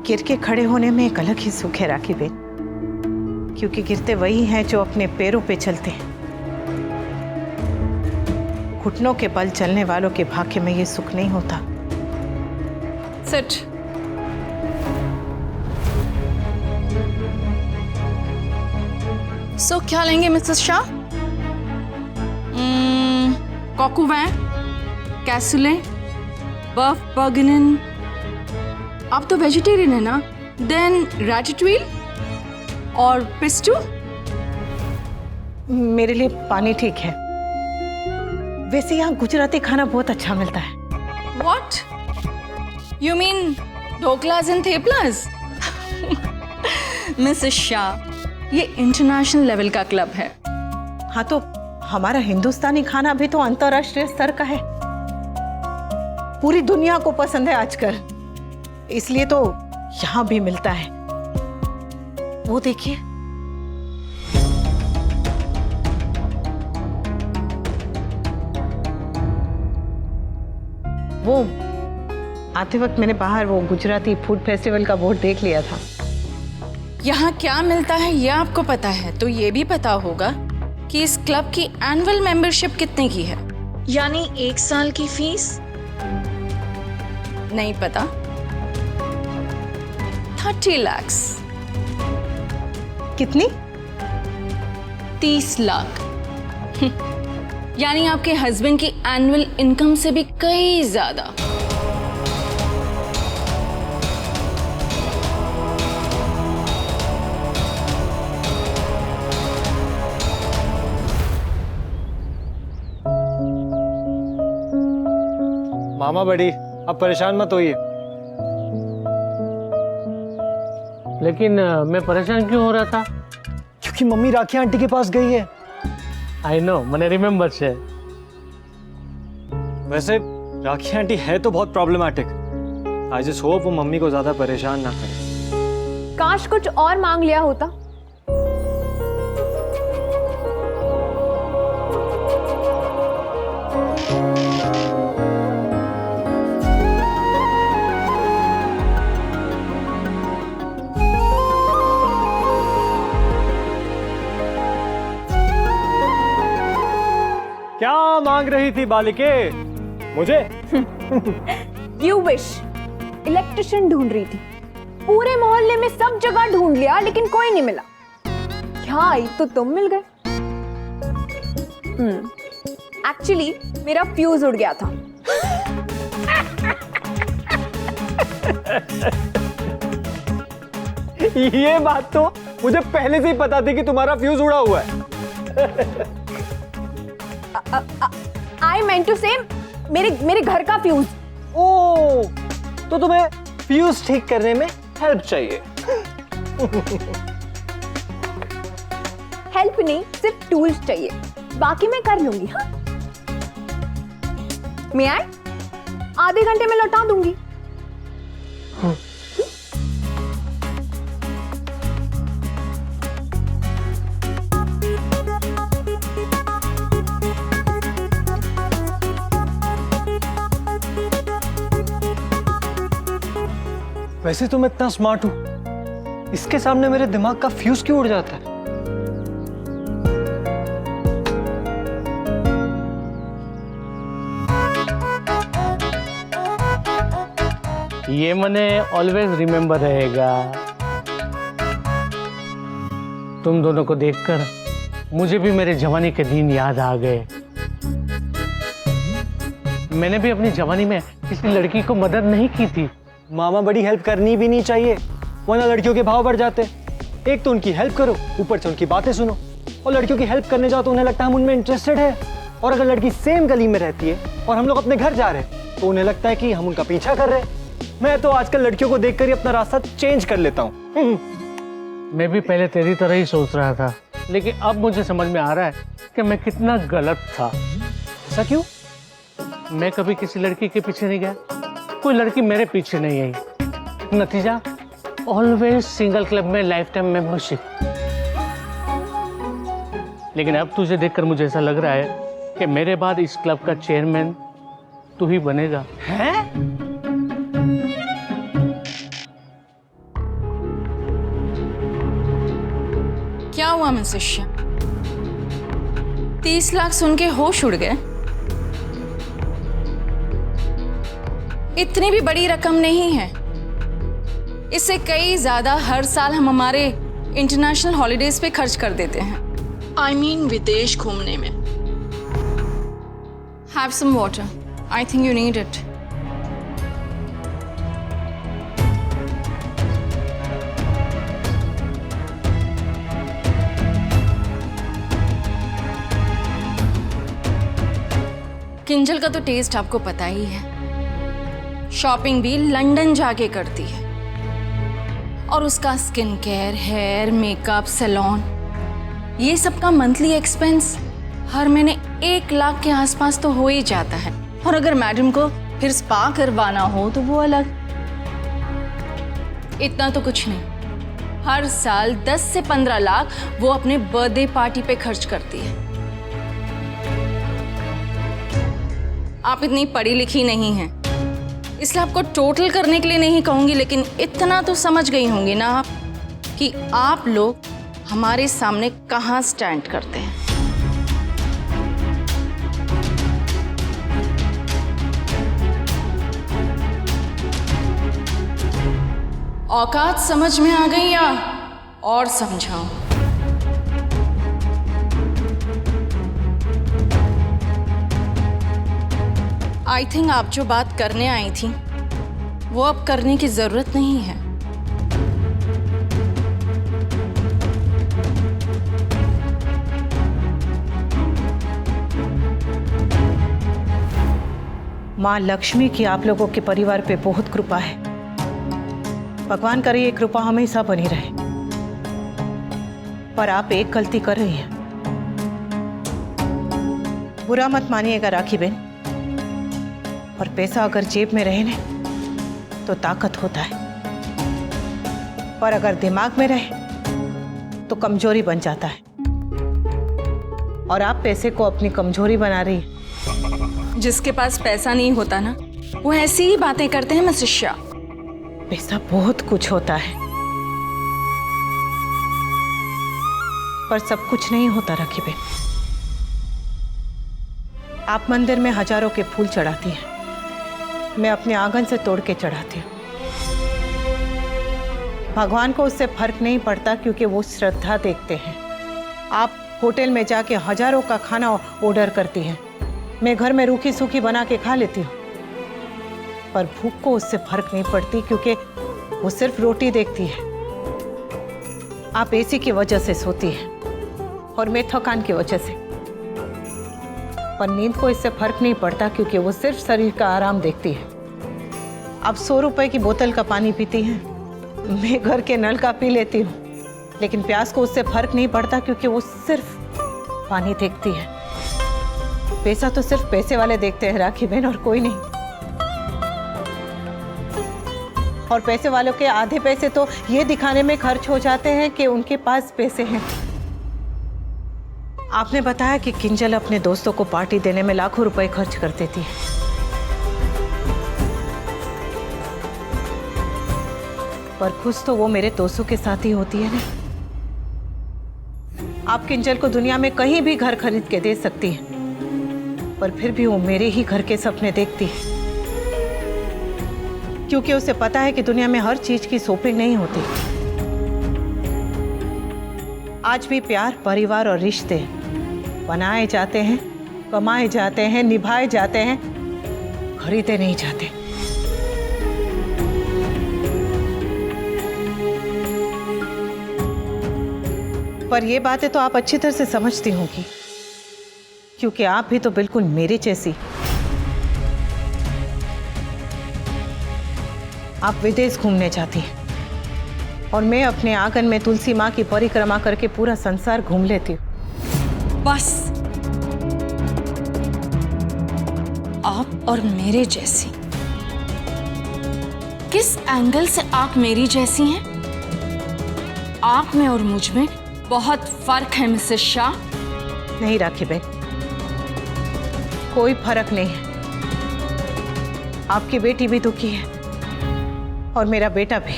गिर के खड़े होने में एक अलग ही सुख है राखी बेन, क्योंकि गिरते वही हैं जो अपने पैरों पे चलते हैं। घुटनों के बल चलने वालों के भाग्य में ये सुख नहीं होता। सिट। सो क्या लेंगे मिसेस शाह? कॉकूवैन, कैसुले, बफ बर्गनन। आप तो वेजिटेरियन है ना? देन रैटेटुइल और पिस्टू। मेरे लिए पानी ठीक है। वैसे यहाँ गुजराती खाना बहुत अच्छा मिलता है। What? You mean dhoklas and theplas? Mrs Shah, ये इंटरनेशनल लेवल का क्लब है। हाँ, तो हमारा हिंदुस्तानी खाना भी तो अंतर्राष्ट्रीय स्तर का है, पूरी दुनिया को पसंद है आजकल, इसलिए तो यहाँ भी मिलता है। वो देखिए, वो आते वक्त मैंने बाहर वो गुजराती फूड फेस्टिवल का बोर्ड देख लिया था। यहाँ क्या मिलता है ये आपको पता है, तो ये भी पता होगा कि इस क्लब की एनुअल मेंबरशिप कितने की है। यानी 1 साल की फीस? नहीं पता? 30 lakhs। कितनी? 30 लाख। यानी आपके हस्बैंड की एनुअल इनकम से भी कई ज्यादा। मामा बड़ी, अब परेशान मत होइए। लेकिन मैं परेशान क्यों हो रहा था? क्योंकि मम्मी राखी आंटी के पास गई है। आई नो, मैंने रिमेम्बर से। वैसे राखी आंटी है तो बहुत प्रॉब्लमैटिक। आई जस्ट होप वो मम्मी को ज्यादा परेशान ना करे। काश कुछ और मांग लिया होता। क्या मांग रही थी बालिके? मुझे? You wish. इलेक्ट्रिशियन ढूंढ रही थी, पूरे मोहल्ले में सब जगह ढूंढ लिया लेकिन कोई नहीं मिला। क्या आई तो तुम मिल गए। एक्चुअली मेरा फ्यूज उड़ गया था। ये बात तो मुझे पहले से ही पता थी कि तुम्हारा फ्यूज उड़ा हुआ है। आई मेंट टू से मेरे घर का फ्यूज। ओ, तो तुम्हें फ्यूज ठीक करने में हेल्प चाहिए? हेल्प नहीं, सिर्फ टूल्स चाहिए, बाकी मैं कर लूंगी। हाँ, मैं आए आधे घंटे में लौटा दूंगी। वैसे तो मैं इतना स्मार्ट हूं, इसके सामने मेरे दिमाग का फ्यूज क्यों उड़ जाता है? ये मने ऑलवेज रिमेम्बर रहेगा। तुम दोनों को देखकर मुझे भी मेरे जवानी के दिन याद आ गए। मैंने भी अपनी जवानी में किसी लड़की को मदद नहीं की थी। मामा बड़ी हेल्प करनी भी नहीं चाहिए, वरना लड़कियों के भाव बढ़ जाते। एक तो उनकी हेल्प करो, ऊपर से उनकी बातें सुनो। और लड़कियों की हेल्प करने जाओ तो उन्हें लगता है हम उनमें इंटरेस्टेड है। और अगर लड़की सेम गली में रहती है और हम लोग अपने घर जा रहे हैं तो उन्हें लगता है कि हम उनका पीछा कर रहे हैं। मैं तो आजकल लड़कियों को देखकर ही अपना रास्ता चेंज कर लेता हूँ। मैं भी पहले तेरी तरह ही सोच रहा था, लेकिन अब मुझे समझ में आ रहा है कि मैं कितना गलत था। ऐसा क्यों? मैं कभी किसी लड़की के पीछे नहीं गया, कोई लड़की मेरे पीछे नहीं आई। नतीजा ऑलवेज सिंगल क्लब में लाइफ टाइम मेंबरशिप। लेकिन अब तुझे देखकर मुझे ऐसा लग रहा है कि मेरे बाद इस क्लब का चेयरमैन तू ही बनेगा। हैं? मिसेस शाह? 30 लाख सुन के होश उड़ गए? इतनी भी बड़ी रकम नहीं है। इससे कई ज्यादा हर साल हम हमारे इंटरनेशनल हॉलिडेज पे खर्च कर देते हैं। I mean विदेश घूमने में। Have some water. I think you need it. Kinjal का तो टेस्ट आपको पता ही है। शॉपिंग भी लंदन जाके करती है और उसका skin care, hair, makeup, salon, ये सब का मंथली एक्सपेंस हर महीने 1 लाख के आसपास तो हो ही जाता है। और अगर मैडम को फिर स्पा करवाना हो तो वो अलग। इतना तो कुछ नहीं, हर साल 10 से 15 लाख वो अपने बर्थडे पार्टी पे खर्च करती है। आप इतनी पढ़ी लिखी नहीं हैं, इसलिए आपको टोटल करने के लिए नहीं कहूंगी, लेकिन इतना तो समझ गई होंगी ना आप कि आप लोग हमारे सामने कहाँ स्टैंड करते हैं। औकात समझ में आ गई या और समझाऊं? आई थिंक आप जो बात करने आई थी वो अब करने की जरूरत नहीं है। माँ लक्ष्मी की आप लोगों के परिवार पे बहुत कृपा है। भगवान करे ये कृपा हमेशा बनी रहे। पर आप एक गलती कर रही हैं। बुरा मत मानिएगा राखी बहन, और पैसा अगर जेब में रहे ना तो ताकत होता है, पर अगर दिमाग में रहे तो कमजोरी बन जाता है। और आप पैसे को अपनी कमजोरी बना रही है। जिसके पास पैसा नहीं होता ना, वो ऐसी ही बातें करते हैं मिसेस शाह। पैसा बहुत कुछ होता है, पर सब कुछ नहीं होता राखी बहन। आप मंदिर में हजारों के फूल चढ़ाती हैं, मैं अपने आंगन से तोड़ के चढ़ाती हूँ। भगवान को उससे फर्क नहीं पड़ता, क्योंकि वो श्रद्धा देखते हैं। आप होटल में जाके हजारों का खाना ऑर्डर करती हैं, मैं घर में रूखी सूखी बना के खा लेती हूँ, पर भूख को उससे फर्क नहीं पड़ती, क्योंकि वो सिर्फ रोटी देखती है। आप एसी की वजह से सोती हैं और मैं थकान की वजह से, पर नींद को इससे फर्क नहीं पड़ता, क्योंकि वो सिर्फ शरीर का आराम देखती है। आप 100 रुपए की बोतल का पानी पीती हैं, मैं घर के नल का पी लेती हूँ, लेकिन प्यास को उससे फर्क नहीं पड़ता, क्योंकि वो सिर्फ पानी देखती है। पैसा तो सिर्फ पैसे वाले देखते हैं राखी बहन, और कोई नहीं। और पैसे वालों के आधे पैसे तो ये दिखाने में खर्च हो जाते हैं कि उनके पास पैसे हैं। आपने बताया कि किंजल अपने दोस्तों को पार्टी देने में लाखों रुपए खर्च कर देती है, पर खुश तो वो मेरे दोस्तों के साथ ही होती है ना। आप किंजल को दुनिया में कहीं भी घर खरीद के दे सकती हैं, पर फिर भी वो मेरे ही घर के सपने देखती है, क्योंकि उसे पता है कि दुनिया में हर चीज की शॉपिंग नहीं होती। आज भी प्यार, परिवार और रिश्ते बनाए जाते हैं, कमाए जाते हैं, निभाए जाते हैं, खरीदे नहीं जाते। पर ये बातें तो आप अच्छी तरह से समझती होंगी, क्योंकि आप भी तो बिल्कुल मेरे जैसी। आप विदेश घूमने जाती हैं और मैं अपने आंगन में तुलसी माँ की परिक्रमा करके पूरा संसार घूम लेती हूँ। बस आप और मेरे जैसी। किस एंगल से आप मेरी जैसी हैं? आप में और मुझ में बहुत फर्क है मिसेस शाह। नहीं राखी बहन, कोई फर्क नहीं है। आपकी बेटी भी दुखी है और मेरा बेटा भी।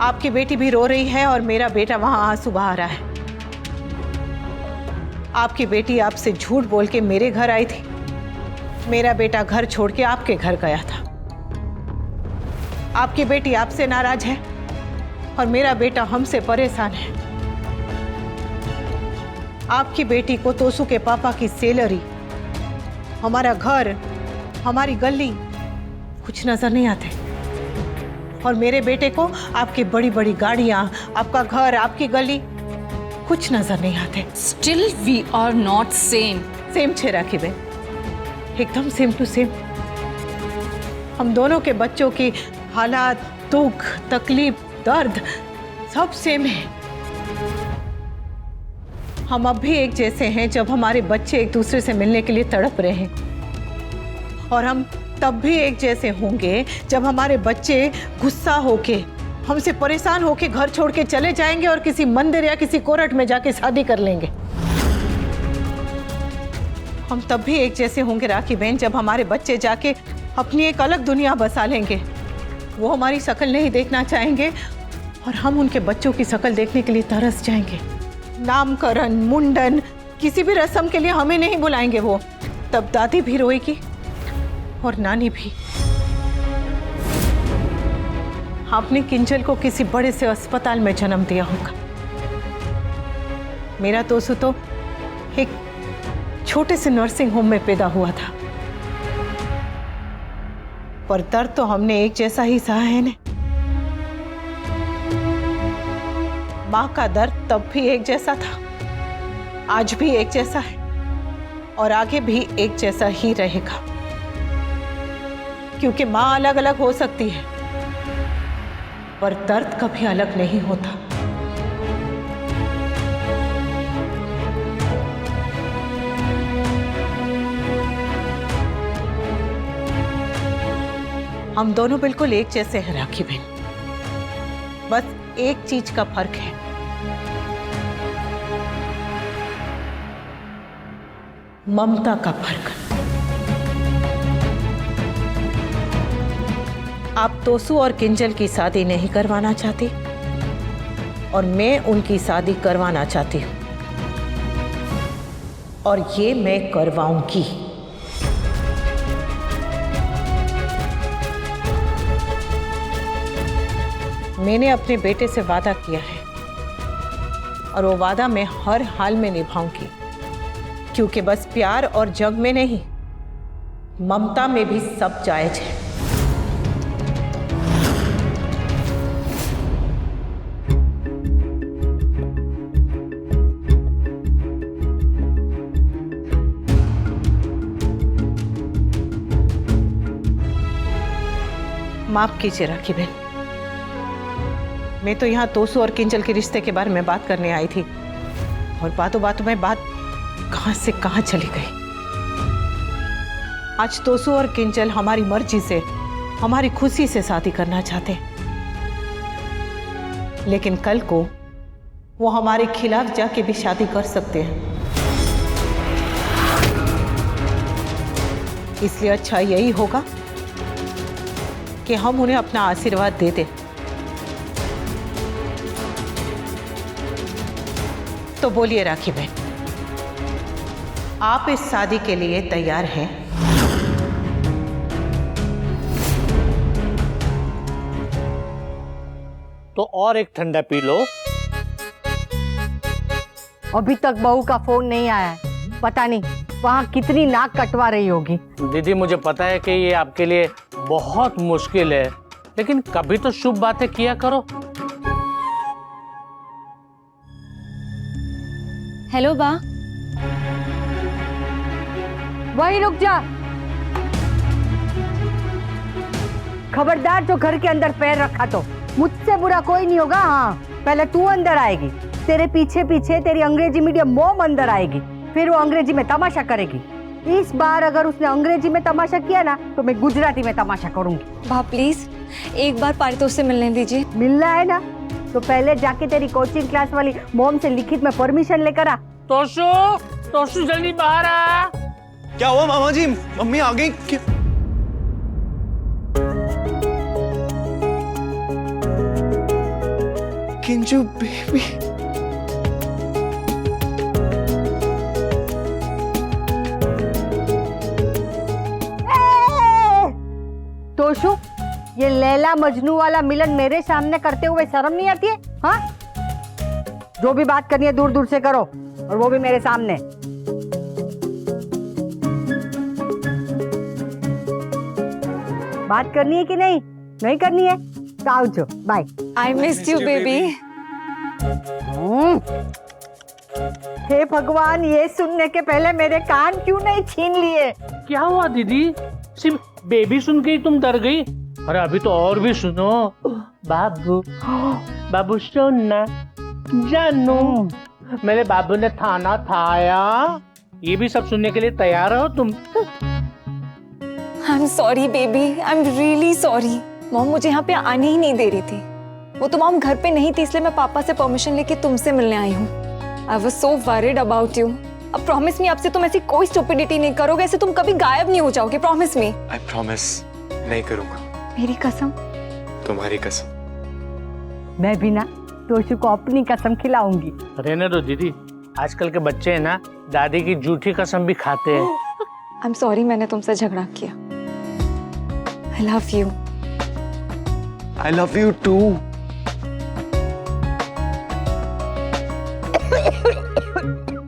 आपकी बेटी भी रो रही है और मेरा बेटा वहां आंसू बहा रहा है। आपकी बेटी आपसे झूठ बोल के मेरे घर आई थी, मेरा बेटा घर छोड़ के आपके घर गया था। आपकी बेटी आपसे नाराज है और मेरा बेटा हमसे परेशान है। आपकी बेटी को तोसू के पापा की सैलरी, हमारा घर, हमारी गली कुछ नजर नहीं आते, और मेरे बेटे को आपकी बड़ी बड़ी गाड़ियां, आपका घर, आपकी गली कुछ नजर नहीं आते। Still we are not same. Same छे राखी बहन, एकदम सेम टू सेम। हम दोनों के बच्चों की हालात, दुख, तकलीफ, दर्द सब सेम है। हम अब भी एक जैसे हैं जब हमारे बच्चे एक दूसरे से मिलने के लिए तड़प रहे हैं, और हम तब भी एक जैसे होंगे जब हमारे बच्चे गुस्सा होके, हमसे परेशान होके घर छोड़ के चले जाएंगे और किसी मंदिर या किसी कोर्ट में जाके शादी कर लेंगे। हम तब भी एक जैसे होंगे राखी बहन जब हमारे बच्चे जाके अपनी एक अलग दुनिया बसा लेंगे। वो हमारी शक्ल नहीं देखना चाहेंगे और हम उनके बच्चों की शक्ल देखने के लिए तरस जाएंगे। नामकरण, मुंडन, किसी भी रस्म के लिए हमें नहीं बुलाएंगे वो। तब दादी भी रोएगी और नानी भी। आपने किंजल को किसी बड़े से अस्पताल में जन्म दिया होगा। मेरा तोसू तो एक छोटे से नर्सिंग होम में पैदा हुआ था, पर दर्द तो हमने एक जैसा ही सहा है ने। माँ का दर्द तब भी एक जैसा था, आज भी एक जैसा है और आगे भी एक जैसा ही रहेगा, क्योंकि माँ अलग अलग हो सकती है पर दर्द कभी अलग नहीं होता। हम दोनों बिल्कुल एक जैसे हैं राखी बहन, बस एक चीज का फर्क है। ममता का फर्क। आप तोसू और किंजल की शादी नहीं करवाना चाहती और मैं उनकी शादी करवाना चाहती हूं, और ये मैं करवाऊंगी। मैंने अपने बेटे से वादा किया है और वो वादा मैं हर हाल में निभाऊंगी, क्योंकि बस प्यार और जंग में नहीं, ममता में भी सब जायज है। माफ कीजिए राखी बहन, मैं तो यहाँ तोसू और किंजल के रिश्ते के बारे में बात करने आई थी और बातों बातों में बात कहां से कहां चली गई। आज तोसू और किंजल हमारी मर्जी से, हमारी खुशी से शादी करना चाहते हैं, लेकिन कल को वो हमारे खिलाफ जाके भी शादी कर सकते हैं। इसलिए अच्छा यही होगा कि हम उन्हें अपना आशीर्वाद दे दें। तो बोलिए राखी बहन, आप इस शादी के लिए तैयार हैं? तो और एक ठंडा पी लो। अभी तक बहू का फोन नहीं आया है, पता नहीं वहाँ कितनी नाक कटवा रही होगी। दीदी मुझे पता है कि ये आपके लिए बहुत मुश्किल है, लेकिन कभी तो शुभ बातें किया करो। हेलो बा। वहीं रुक जा। खबरदार जो घर के अंदर पैर रखा तो मुझसे बुरा कोई नहीं होगा। हाँ, पहले तू अंदर आएगी, तेरे पीछे पीछे तेरी अंग्रेजी मीडियम मोम अंदर आएगी, फिर वो अंग्रेजी में तमाशा करेगी। इस बार अगर उसने अंग्रेजी में तमाशा किया ना तो मैं गुजराती में तमाशा करूंगी। बा प्लीज एक बार पारितोष से मिलने दीजिए। मिलना है ना तो पहले जाके तेरी कोचिंग क्लास वाली मोम से लिखित में परमिशन लेकर आ। तोशु, तोशु जल्दी बाहर आ। क्या हुआ मामा जी, मम्मी आ गई? किंजू बेबी। तोशु, ये लैला मजनू वाला मिलन मेरे सामने करते हुए शर्म नहीं आती है? हाँ, जो भी बात करनी है दूर दूर से करो, और वो भी मेरे सामने। बात करनी है कि नहीं? नहीं करनी है तो आओ जो, bye. I missed you baby. हे भगवान, ये सुनने के पहले मेरे कान क्यों नहीं छीन लिए? क्या हुआ दीदी? सिर्फ बेबी सुन के ही तुम डर गई? अरे अभी तो और भी सुनो। बाबू, बाबू सोना, जानू, मेरे बाबू ने थाना थाया। ये भी सब सुनने के लिए तैयार हो तुम? I am sorry baby, I am really sorry. Mom मुझे यहाँ पे आने ही नहीं दे रही थी। वो तो मॉम घर पे नहीं थी, इसलिए मैं पापा से परमिशन लेके तुमसे मिलने आई हूँ। I was so worried about you. अब प्रॉमिस मी, आपसे तुम ऐसी कोई स्टुपिडिटी नहीं करोगे, ऐसे तुम कभी गायब नहीं हो जाओगे। Promise me. आई प्रॉमिस नहीं करूंगा। मेरी कसम। तुम्हारी कसम। मैं भी ना तोशु को अपनी कसम खिलाऊंगी। रहने दो दीदी, आजकल के बच्चे है ना दादी की झूठी कसम भी खाते हैं। आई एम सॉरी, मैंने तुमसे झगड़ा किया। I love you. I love you too.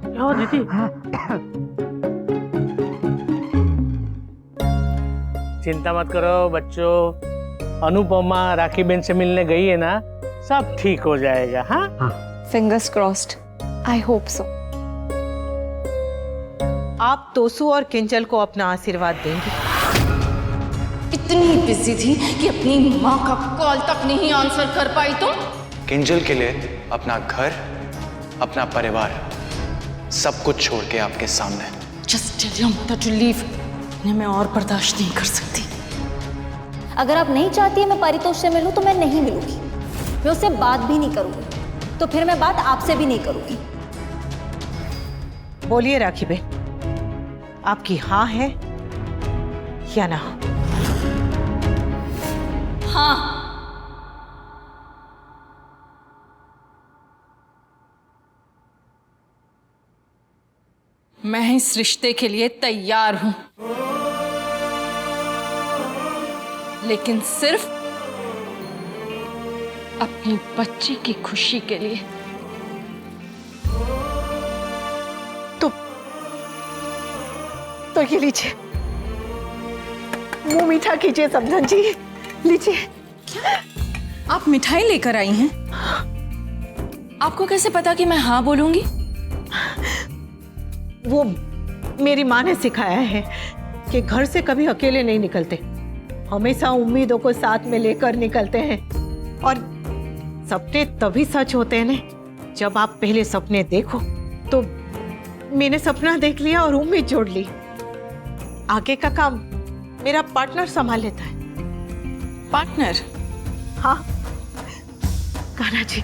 क्या हुआ दीदी? चिंता मत करो बच्चों, अनुपमा राखी बहन से मिलने गई है ना, सब ठीक हो जाएगा। हाँ, fingers crossed. I hope so. आप तोसु और किंजल को अपना आशीर्वाद देंगे? इतनी बिजी थी कि अपनी माँ का कॉल तक नहीं आंसर कर पाई तुम? किंजल के लिए अपना घर, अपना परिवार, सब कुछ छोड़ के आपके सामने। Just tell your mother to leave. इन्हें मैं और बर्दाश्त नहीं कर सकती। अगर आप नहीं चाहती है मैं परितोष से मिलूं तो मैं नहीं मिलूंगी। मैं उससे बात भी नहीं करूंगी, तो फिर मैं बात आपसे भी नहीं करूंगी। बोलिए राखी बहन, आपकी हाँ है या ना? हाँ। मैं इस रिश्ते के लिए तैयार हूं, लेकिन सिर्फ अपनी बच्ची की खुशी के लिए। तो ये लीजिए, मुंह मीठा कीजिए समधन जी, लीजिए। आप मिठाई लेकर आई हैं? आपको कैसे पता कि मैं हाँ बोलूंगी? वो मेरी माँ ने सिखाया है कि घर से कभी अकेले नहीं निकलते, हमेशा उम्मीदों को साथ में लेकर निकलते हैं। और सपने तभी सच होते हैं ना जब आप पहले सपने देखो। तो मैंने सपना देख लिया और उम्मीद जोड़ ली। आगे का काम मेरा पार्टनर संभाल लेता है। पार्टनर? हाँ कान्हा जी,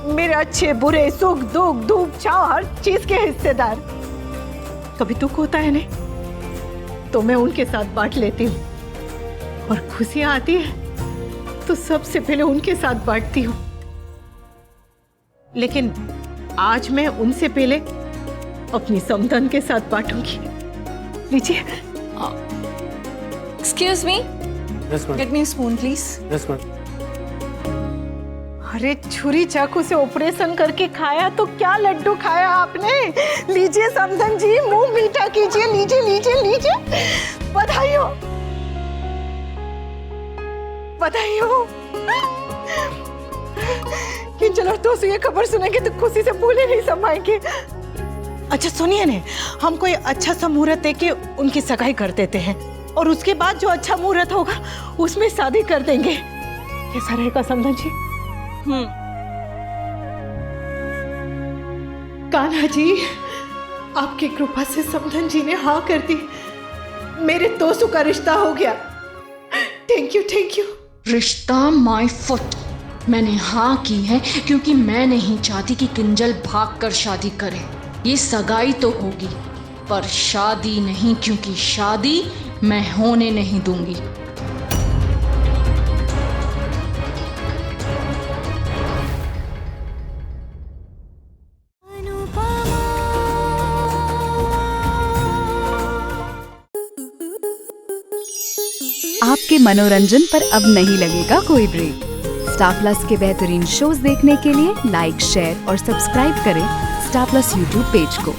मेरे अच्छे बुरे सुख दुख धूप छाव हर चीज के हिस्सेदार। कभी दुख होता है नहीं तो मैं उनके साथ बांट लेती हूँ, और खुशियां आती है तो सबसे पहले उनके साथ बांटती हूँ। लेकिन आज मैं उनसे पहले अपनी समधन के साथ बांटूंगी। लीजिए। Excuse me, get me spoon please. अरे छुरी चाकू से ऑपरेशन करके खाया तो क्या लड्डू खाया आपने। लीजिए समधन जी, मुंह मीठा कीजिए। लीजिए लीजिए लीजिए। बधाई हो, बधाई हो। किंजल और तोसु ये खबर सुनेंगे तो खुशी से भूले नहीं समाएंगे। अच्छा सुनिए ने, हम कोई अच्छा सा मुहूर्त देके उनकी सगाई कर देते हैं, और उसके बाद जो अच्छा मुहूर्त होगा उसमें शादी कर देंगे। कैसा रहेगा समधन जी? कान्हा जी, आपकी कृपा से समधन जी ने हाँ कर दी। मेरे तोसु का रिश्ता हो गया। Thank you thank you. रिश्ता माय फुट। मैंने हाँ की है क्योंकि मैं नहीं चाहती कि किंजल भागकर शादी करे। ये सगाई तो होगी पर शादी नहीं, क्योंकि शादी मैं होने नहीं दूंगी। आपके मनोरंजन पर अब नहीं लगेगा कोई ब्रेक। स्टार प्लस के बेहतरीन शोज देखने के लिए लाइक, शेयर और सब्सक्राइब करें स्टार प्लस यूट्यूब पेज को।